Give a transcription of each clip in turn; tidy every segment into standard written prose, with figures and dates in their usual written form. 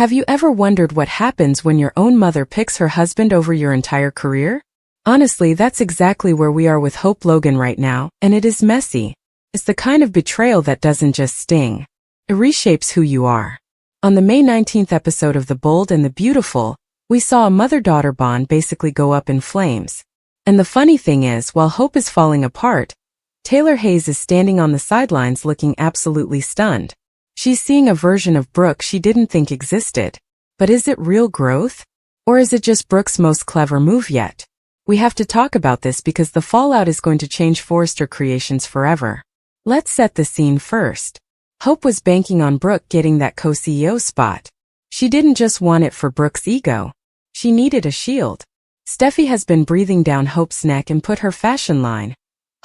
Have you ever wondered what happens when your own mother picks her husband over your entire career? Honestly, that's exactly where we are with Hope Logan right now, and it is messy. It's the kind of betrayal that doesn't just sting. It reshapes who you are. On the May 19th episode of The Bold and the Beautiful, we saw a mother-daughter bond basically go up in flames. And the funny thing is, while Hope is falling apart, Taylor Hayes is standing on the sidelines looking absolutely stunned. She's seeing a version of Brooke she didn't think existed. But is it real growth? Or is it just Brooke's most clever move yet? We have to talk about this because the fallout is going to change Forrester Creations forever. Let's set the scene first. Hope was banking on Brooke getting that co-CEO spot. She didn't just want it for Brooke's ego. She needed a shield. Steffy has been breathing down Hope's neck and put her fashion line,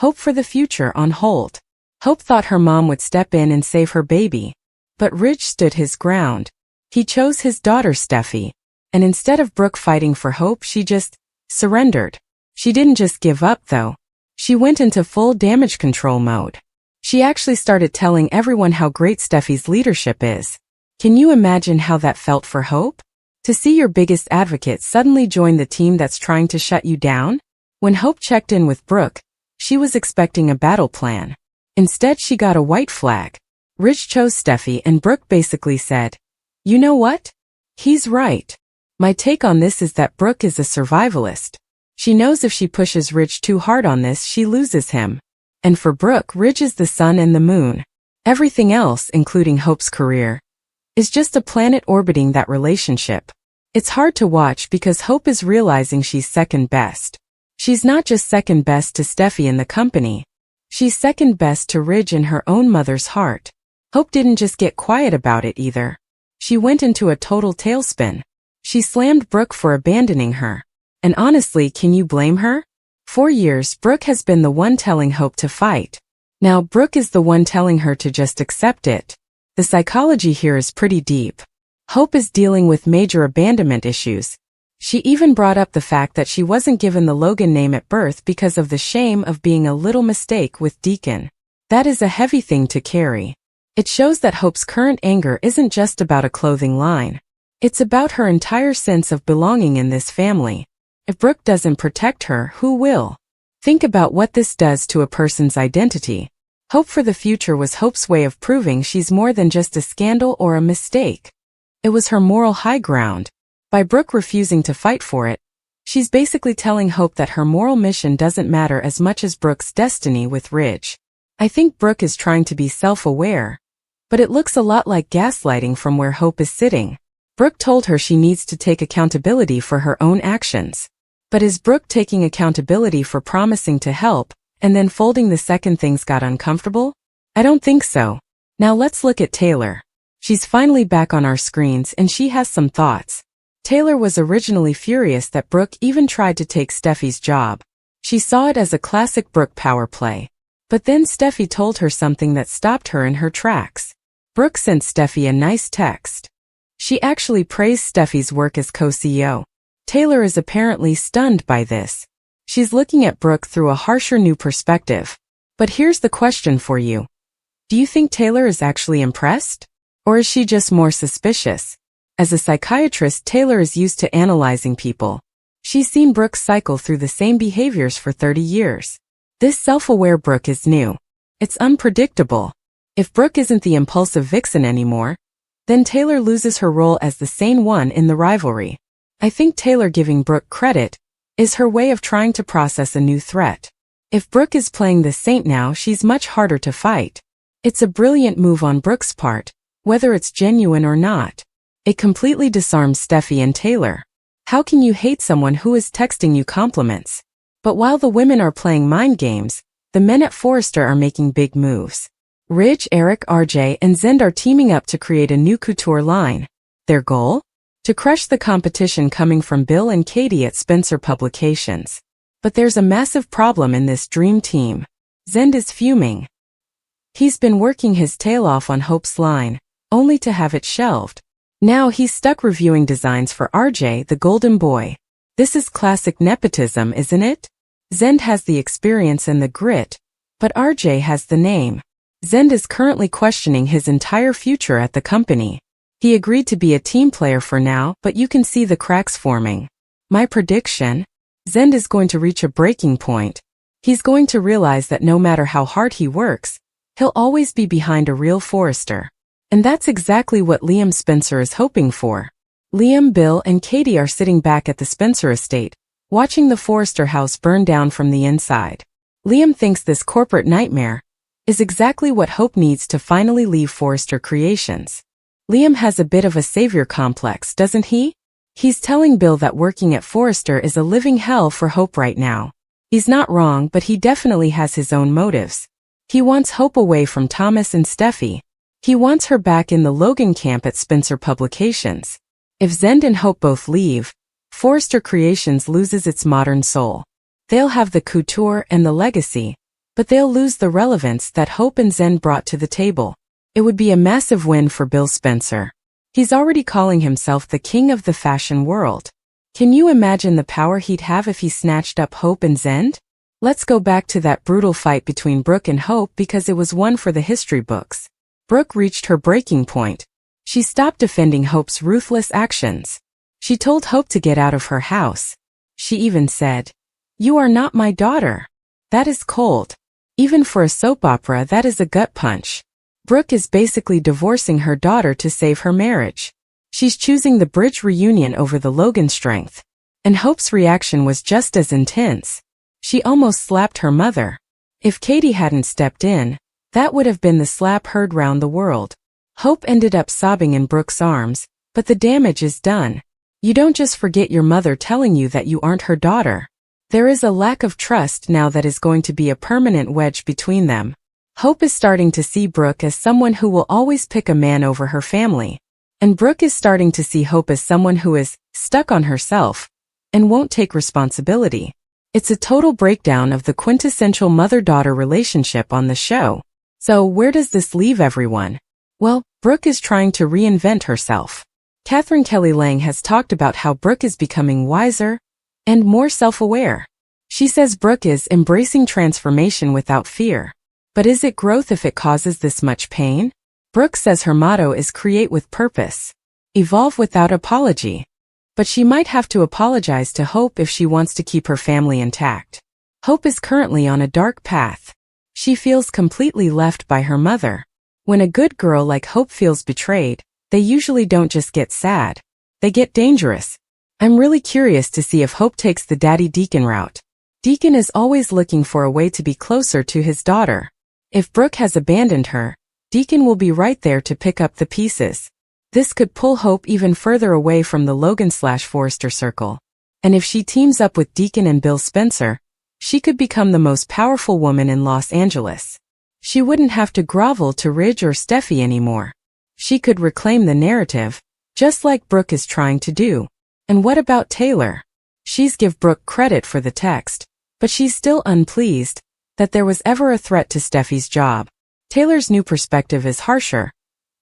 Hope for the Future, on hold. Hope thought her mom would step in and save her baby. But Ridge stood his ground. He chose his daughter Steffy. And instead of Brooke fighting for Hope, she just surrendered. She didn't just give up though. She went into full damage control mode. She actually started telling everyone how great Steffy's leadership is. Can you imagine how that felt for Hope? To see your biggest advocate suddenly join the team that's trying to shut you down? When Hope checked in with Brooke, she was expecting a battle plan. Instead, she got a white flag. Ridge chose Steffy and Brooke basically said, "You know what? He's right." My take on this is that Brooke is a survivalist. She knows if she pushes Ridge too hard on this, she loses him. And for Brooke, Ridge is the sun and the moon. Everything else, including Hope's career, is just a planet orbiting that relationship. It's hard to watch because Hope is realizing she's second best. She's not just second best to Steffy in the company. She's second best to Ridge in her own mother's heart. Hope didn't just get quiet about it either. She went into a total tailspin. She slammed Brooke for abandoning her. And honestly, can you blame her? For years, Brooke has been the one telling Hope to fight. Now Brooke is the one telling her to just accept it. The psychology here is pretty deep. Hope is dealing with major abandonment issues. She even brought up the fact that she wasn't given the Logan name at birth because of the shame of being a little mistake with Deacon. That is a heavy thing to carry. It shows that Hope's current anger isn't just about a clothing line. It's about her entire sense of belonging in this family. If Brooke doesn't protect her, who will? Think about what this does to a person's identity. Hope for the Future was Hope's way of proving she's more than just a scandal or a mistake. It was her moral high ground. By Brooke refusing to fight for it, she's basically telling Hope that her moral mission doesn't matter as much as Brooke's destiny with Ridge. I think Brooke is trying to be self-aware, but it looks a lot like gaslighting from where Hope is sitting. Brooke told her she needs to take accountability for her own actions. But is Brooke taking accountability for promising to help, and then folding the second things got uncomfortable? I don't think so. Now let's look at Taylor. She's finally back on our screens and she has some thoughts. Taylor was originally furious that Brooke even tried to take Steffy's job. She saw it as a classic Brooke power play. But then Steffy told her something that stopped her in her tracks. Brooke sent Steffy a nice text. She actually praised Steffy's work as co-CEO. Taylor is apparently stunned by this. She's looking at Brooke through a harsher new perspective. But here's the question for you. Do you think Taylor is actually impressed? Or is she just more suspicious? As a psychiatrist, Taylor is used to analyzing people. She's seen Brooke cycle through the same behaviors for 30 years. This self-aware Brooke is new. It's unpredictable. If Brooke isn't the impulsive vixen anymore, then Taylor loses her role as the sane one in the rivalry. I think Taylor giving Brooke credit is her way of trying to process a new threat. If Brooke is playing the saint now, she's much harder to fight. It's a brilliant move on Brooke's part, whether it's genuine or not. It completely disarms Steffy and Taylor. How can you hate someone who is texting you compliments? But while the women are playing mind games, the men at Forrester are making big moves. Ridge, Eric, RJ, and Zende are teaming up to create a new couture line. Their goal? To crush the competition coming from Bill and Katie at Spencer Publications. But there's a massive problem in this dream team. Zende is fuming. He's been working his tail off on Hope's line, only to have it shelved. Now he's stuck reviewing designs for RJ, the golden boy. This is classic nepotism, isn't it? Zende has the experience and the grit, but RJ has the name. Zende is currently questioning his entire future at the company. He agreed to be a team player for now, but you can see the cracks forming. My prediction? Zende is going to reach a breaking point. He's going to realize that no matter how hard he works, he'll always be behind a real Forrester. And that's exactly what Liam Spencer is hoping for. Liam, Bill, and Katie are sitting back at the Spencer estate, watching the Forrester house burn down from the inside. Liam thinks this corporate nightmare is exactly what Hope needs to finally leave Forrester Creations. Liam has a bit of a savior complex, doesn't he? He's telling Bill that working at Forrester is a living hell for Hope right now. He's not wrong, but he definitely has his own motives. He wants Hope away from Thomas and Steffy. He wants her back in the Logan camp at Spencer Publications. If Zende and Hope both leave, Forrester Creations loses its modern soul. They'll have the couture and the legacy, but they'll lose the relevance that Hope and Zende brought to the table. It would be a massive win for Bill Spencer. He's already calling himself the king of the fashion world. Can you imagine the power he'd have if he snatched up Hope and Zende? Let's go back to that brutal fight between Brooke and Hope because it was one for the history books. Brooke reached her breaking point. She stopped defending Hope's ruthless actions. She told Hope to get out of her house. She even said, "You are not my daughter." That is cold. Even for a soap opera, that is a gut punch. Brooke is basically divorcing her daughter to save her marriage. She's choosing the bridge reunion over the Logan strength. And Hope's reaction was just as intense. She almost slapped her mother. If Katie hadn't stepped in, that would have been the slap heard round the world. Hope ended up sobbing in Brooke's arms, but the damage is done. You don't just forget your mother telling you that you aren't her daughter. There is a lack of trust now that is going to be a permanent wedge between them. Hope is starting to see Brooke as someone who will always pick a man over her family. And Brooke is starting to see Hope as someone who is stuck on herself and won't take responsibility. It's a total breakdown of the quintessential mother-daughter relationship on the show. So where does this leave everyone? Well, Brooke is trying to reinvent herself. Catherine Kelly Lang has talked about how Brooke is becoming wiser and more self-aware. She says Brooke is embracing transformation without fear. But is it growth if it causes this much pain? Brooke says her motto is create with purpose, evolve without apology. But she might have to apologize to Hope if she wants to keep her family intact. Hope is currently on a dark path. She feels completely left by her mother. When a good girl like Hope feels betrayed, they usually don't just get sad. They get dangerous. I'm really curious to see if Hope takes the daddy Deacon route. Deacon is always looking for a way to be closer to his daughter. If Brooke has abandoned her, Deacon will be right there to pick up the pieces. This could pull Hope even further away from the Logan/Forrester circle. And if she teams up with Deacon and Bill Spencer, she could become the most powerful woman in Los Angeles. She wouldn't have to grovel to Ridge or Steffy anymore. She could reclaim the narrative, just like Brooke is trying to do. And what about Taylor? She's give Brooke credit for the text, but she's still unpleased that there was ever a threat to Steffy's job. Taylor's new perspective is harsher,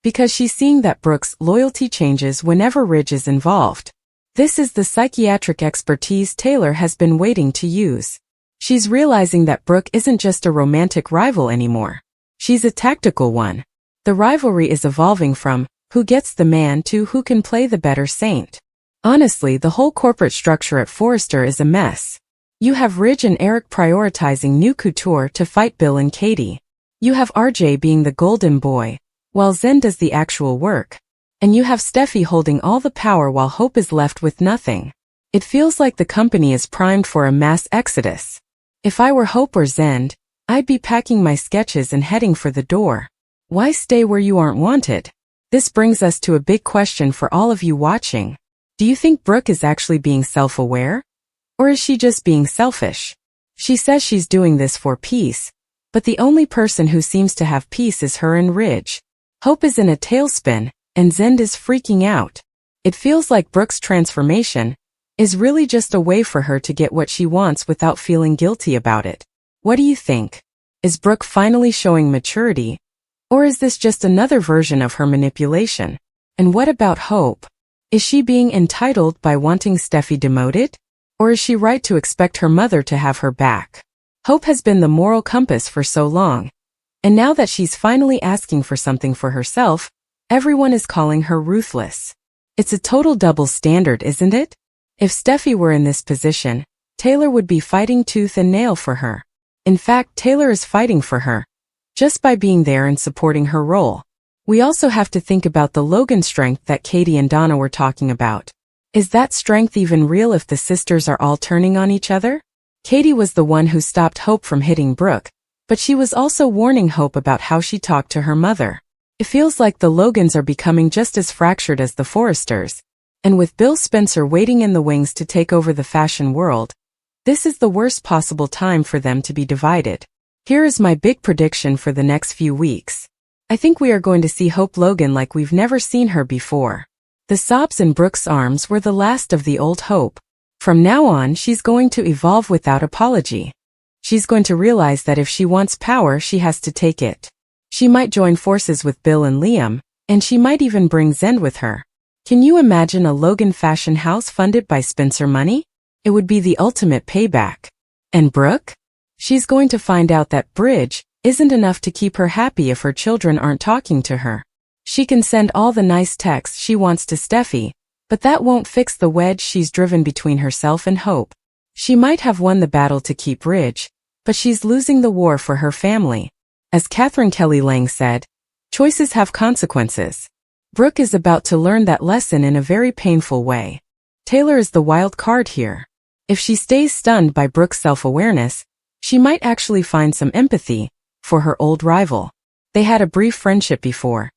because she's seeing that Brooke's loyalty changes whenever Ridge is involved. This is the psychiatric expertise Taylor has been waiting to use. She's realizing that Brooke isn't just a romantic rival anymore. She's a tactical one. The rivalry is evolving from who gets the man to who can play the better saint. Honestly, the whole corporate structure at Forrester is a mess. You have Ridge and Eric prioritizing new couture to fight Bill and Katie. You have RJ being the golden boy, while Zende does the actual work. And you have Steffy holding all the power while Hope is left with nothing. It feels like the company is primed for a mass exodus. If I were Hope or Zende, I'd be packing my sketches and heading for the door. Why stay where you aren't wanted? This brings us to a big question for all of you watching. Do you think Brooke is actually being self-aware? Or is she just being selfish? She says she's doing this for peace, but the only person who seems to have peace is her and Ridge. Hope is in a tailspin, and Zende is freaking out. It feels like Brooke's transformation is really just a way for her to get what she wants without feeling guilty about it. What do you think? Is Brooke finally showing maturity? Or is this just another version of her manipulation? And what about Hope? Is she being entitled by wanting Steffy demoted? Or is she right to expect her mother to have her back? Hope has been the moral compass for so long. And now that she's finally asking for something for herself, Everyone is calling her ruthless. It's a total double standard, isn't it? If Steffy were in this position, Taylor would be fighting tooth and nail for her. In fact, Taylor is fighting for her, just by being there and supporting her role. We also have to think about the Logan strength that Katie and Donna were talking about. Is that strength even real if the sisters are all turning on each other? Katie was the one who stopped Hope from hitting Brooke, but she was also warning Hope about how she talked to her mother. It feels like the Logans are becoming just as fractured as the Forresters. And with Bill Spencer waiting in the wings to take over the fashion world, this is the worst possible time for them to be divided. Here is my big prediction for the next few weeks. I think we are going to see Hope Logan like we've never seen her before. The sobs in Brooke's arms were the last of the old Hope. From now on, she's going to evolve without apology. She's going to realize that if she wants power, she has to take it. She might join forces with Bill and Liam, and she might even bring Zende with her. Can you imagine a Logan fashion house funded by Spencer money? It would be the ultimate payback. And Brooke? She's going to find out that bridge isn't enough to keep her happy if her children aren't talking to her. She can send all the nice texts she wants to Steffy, but that won't fix the wedge she's driven between herself and Hope. She might have won the battle to keep Ridge, but she's losing the war for her family. As Catherine Kelly Lang said, choices have consequences. Brooke is about to learn that lesson in a very painful way. Taylor is the wild card here. If she stays stunned by Brooke's self-awareness, she might actually find some empathy for her old rival. They had a brief friendship before.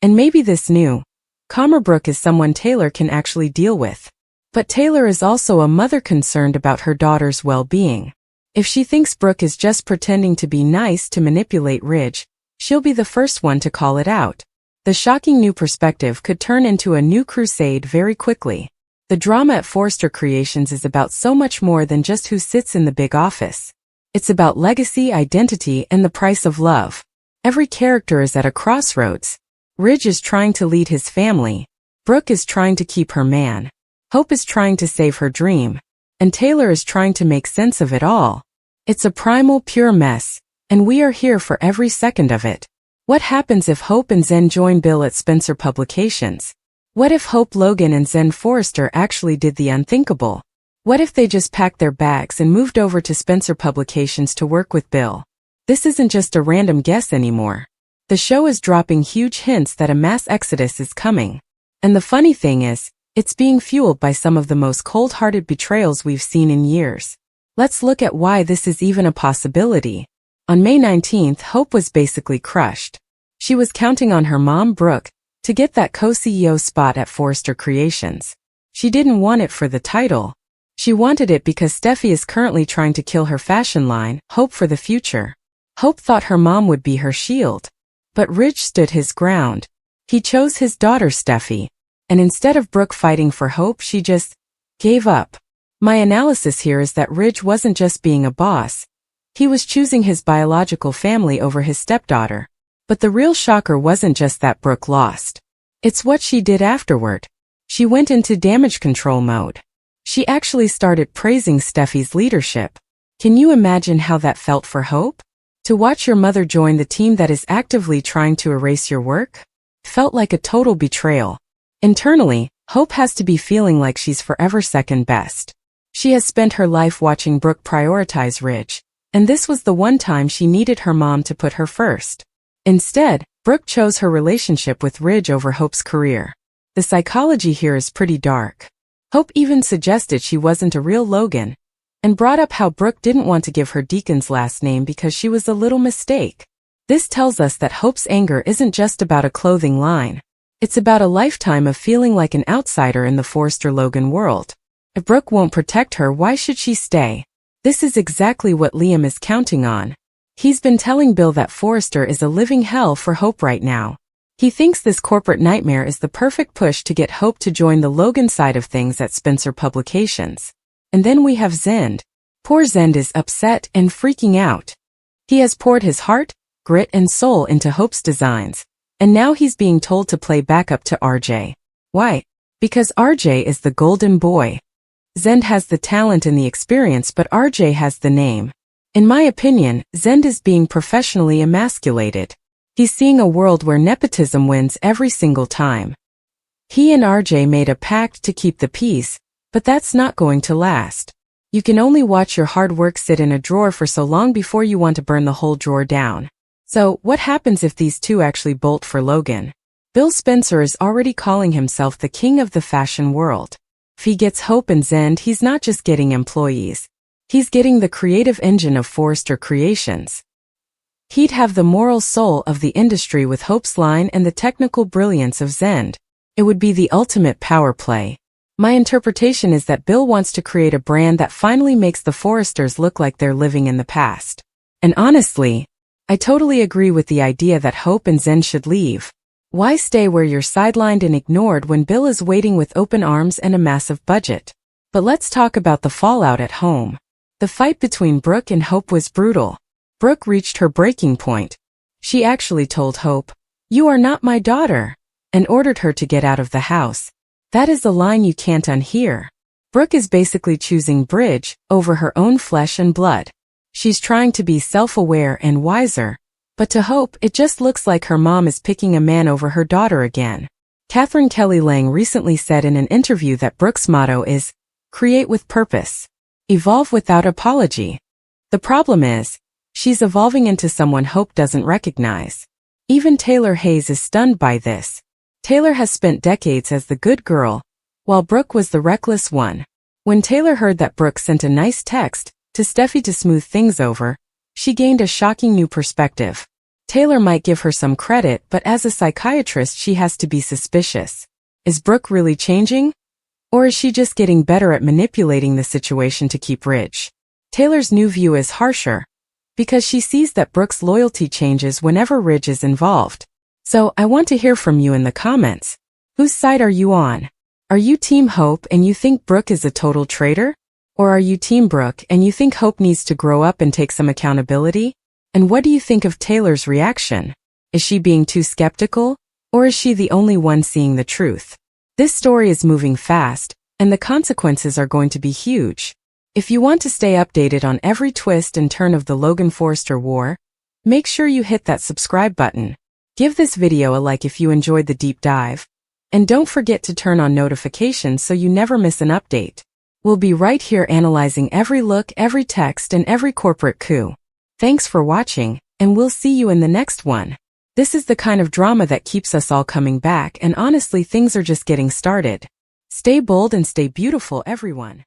And maybe this new, calmer Brooke is someone Taylor can actually deal with. But Taylor is also a mother concerned about her daughter's well-being. If she thinks Brooke is just pretending to be nice to manipulate Ridge, she'll be the first one to call it out. The shocking new perspective could turn into a new crusade very quickly. The drama at Forrester Creations is about so much more than just who sits in the big office. It's about legacy, identity, and the price of love. Every character is at a crossroads. Ridge is trying to lead his family. Brooke is trying to keep her man. Hope is trying to save her dream. And Taylor is trying to make sense of it all. It's a primal, pure mess, and we are here for every second of it. What happens if Hope and Zende join Bill at Spencer Publications? What if Hope Logan and Zende Forrester actually did the unthinkable? What if they just packed their bags and moved over to Spencer Publications to work with Bill? This isn't just a random guess anymore. The show is dropping huge hints that a mass exodus is coming. And the funny thing is, it's being fueled by some of the most cold-hearted betrayals we've seen in years. Let's look at why this is even a possibility. On May 19th, Hope was basically crushed. She was counting on her mom, Brooke, to get that co-CEO spot at Forrester Creations. She didn't want it for the title. She wanted it because Steffy is currently trying to kill her fashion line, Hope for the Future. Hope thought her mom would be her shield. But Ridge stood his ground. He chose his daughter Steffy. And instead of Brooke fighting for Hope, she just gave up. My analysis here is that Ridge wasn't just being a boss. He was choosing his biological family over his stepdaughter. But the real shocker wasn't just that Brooke lost. It's what she did afterward. She went into damage control mode. She actually started praising Steffy's leadership. Can you imagine how that felt for Hope? To watch your mother join the team that is actively trying to erase your work? Felt like a total betrayal. Internally, Hope has to be feeling like she's forever second best. She has spent her life watching Brooke prioritize Ridge, and this was the one time she needed her mom to put her first. Instead, Brooke chose her relationship with Ridge over Hope's career. The psychology here is pretty dark. Hope even suggested she wasn't a real Logan, and brought up how Brooke didn't want to give her Deacon's last name because she was a little mistake. This tells us that Hope's anger isn't just about a clothing line. It's about a lifetime of feeling like an outsider in the Forrester Logan world. If Brooke won't protect her, why should she stay? This is exactly what Liam is counting on. He's been telling Bill that Forrester is a living hell for Hope right now. He thinks this corporate nightmare is the perfect push to get Hope to join the Logan side of things at Spencer Publications. And then we have Zende. Poor Zende is upset and freaking out. He has poured his heart, grit, and soul into Hope's designs. And now he's being told to play backup to RJ. Why? Because RJ is the golden boy. Zende has the talent and the experience, but RJ has the name. In my opinion, Zende is being professionally emasculated. He's seeing a world where nepotism wins every single time. He and RJ made a pact to keep the peace, but that's not going to last. You can only watch your hard work sit in a drawer for so long before you want to burn the whole drawer down. So, what happens if these two actually bolt for Logan? Bill Spencer is already calling himself the king of the fashion world. If he gets Hope and Zende, he's not just getting employees. He's getting the creative engine of Forrester Creations. He'd have the moral soul of the industry with Hope's line and the technical brilliance of Zende. It would be the ultimate power play. My interpretation is that Bill wants to create a brand that finally makes the Forresters look like they're living in the past. And honestly, I totally agree with the idea that Hope and Zende should leave. Why stay where you're sidelined and ignored when Bill is waiting with open arms and a massive budget? But let's talk about the fallout at home. The fight between Brooke and Hope was brutal. Brooke reached her breaking point. She actually told Hope, "You are not my daughter," and ordered her to get out of the house. That is a line you can't unhear. Brooke is basically choosing bridge over her own flesh and blood. She's trying to be self-aware and wiser, but to Hope, it just looks like her mom is picking a man over her daughter again. Catherine Kelly Lang recently said in an interview that Brooke's motto is, "Create with purpose. Evolve without apology." The problem is, she's evolving into someone Hope doesn't recognize. Even Taylor Hayes is stunned by this. Taylor has spent decades as the good girl, while Brooke was the reckless one. When Taylor heard that Brooke sent a nice text to Steffy to smooth things over, she gained a shocking new perspective. Taylor might give her some credit, but as a psychiatrist she has to be suspicious. Is Brooke really changing? Or is she just getting better at manipulating the situation to keep rich? Taylor's new view is harsher, because she sees that Brooke's loyalty changes whenever Ridge is involved. So, I want to hear from you in the comments. Whose side are you on? Are you Team Hope and you think Brooke is a total traitor? Or are you Team Brooke and you think Hope needs to grow up and take some accountability? And what do you think of Taylor's reaction? Is she being too skeptical? Or is she the only one seeing the truth? This story is moving fast, and the consequences are going to be huge. If you want to stay updated on every twist and turn of the Logan-Forrester war, make sure you hit that subscribe button. Give this video a like if you enjoyed the deep dive. And don't forget to turn on notifications so you never miss an update. We'll be right here analyzing every look, every text, and every corporate coup. Thanks for watching, and we'll see you in the next one. This is the kind of drama that keeps us all coming back, and honestly, things are just getting started. Stay bold and stay beautiful, everyone.